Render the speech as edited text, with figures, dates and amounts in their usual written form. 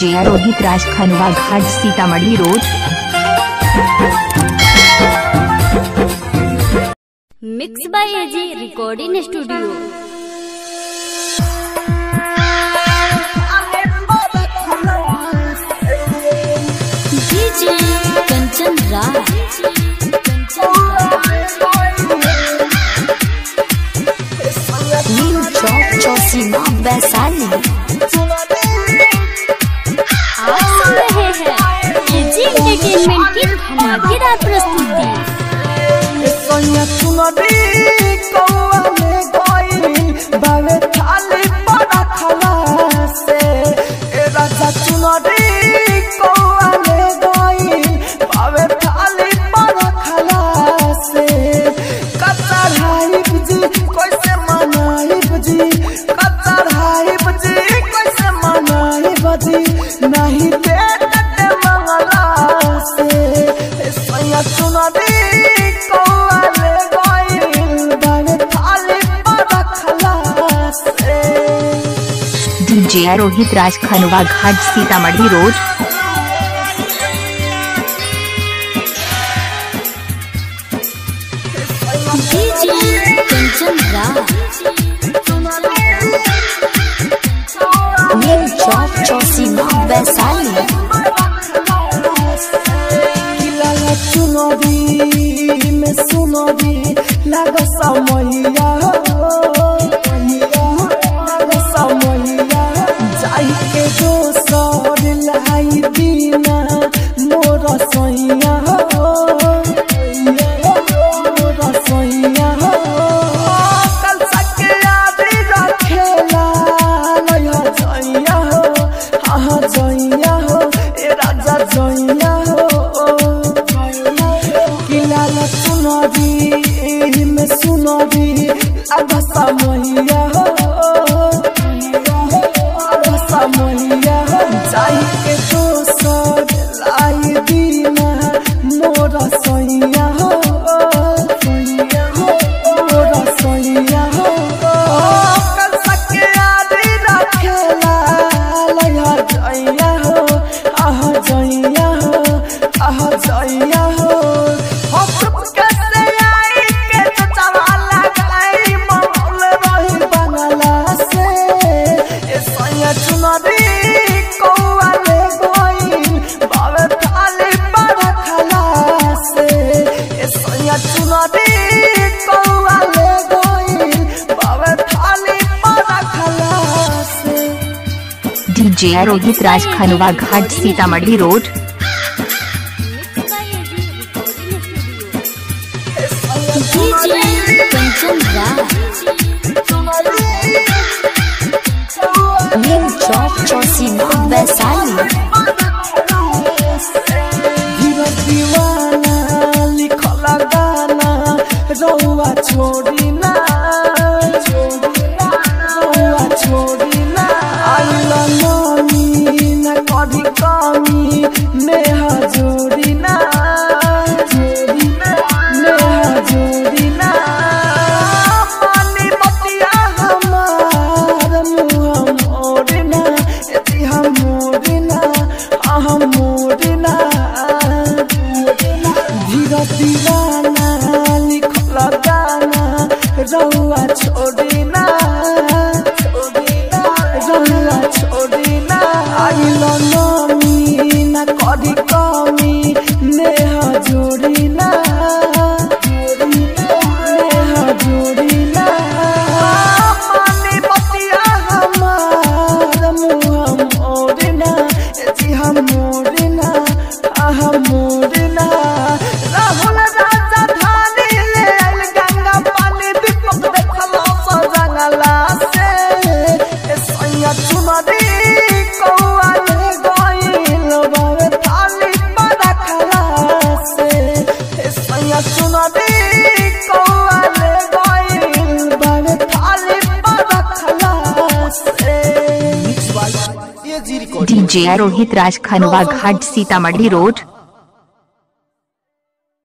DJ Rohit Raj Khanwa Ghat Sitamarhi road. Mix by AG recording studio. DJ Kanchan Raj new Chowk Chausima Vaishali. आप सुन रहे हैं एजी एंटरटेनमेंट की धमाकेदार प्रस्तुति। नहीं दे मंगला से सैया चुनरी कौआले गइल बावे थाली पर रखला से। DJ Rohit Raj Khanwa Ghat Sitamarhi road. DJ Kanchan Raj new Chowk Chausima Vaishali. चुनरी में सुनरी लग समैया जाई के दोसर लाई दीना मोर सैया कल सके याद रखेला लया जैया हाँ जैया हो ए राजा जैया सुनरी में सुनरी आधा समैया जाई के दोसर लाई दीना मोर सैया मोर सैया कल सके याद रखेला लया जैया हो आह जैया हो आह जैया हो। DJ Rohit Raj Khanwa Ghat Sitamarhi road. DJ Kanchan Raj new Chowk Chausima Vaishali. दीवाना लिखल गाना रउआ छोड़ी ना रउआ छोड़ी ना आइल नमी न कभी कमी नेहा जोड़ी ना नेहा जोड़ी ना पानी बतिया हमार मुँह मोड़ना एती हम मोड़ना हम मोड़ना धीरे दीवाना लिखल गाना रउआ छोड़ी ना रउआ छोड़ी ना आइल नमी न कभी कमी नेहा जोड़ी ना नेहा जोड़ी ना पानी बतिया हमार मुँह मोड़ना एती हम मोड़ना हम मोड़ना। राहुल राजा धानी ले आइल गंगा पानी दीपक देखला सजंगला से सैया चुनरी कौआले गइल बावे थाली पर रखला से सैया चुनरी कौआले गइल बावे थाली पर रखला से। DJ Rohit Raj Khanwa Ghat Sitamarhi road.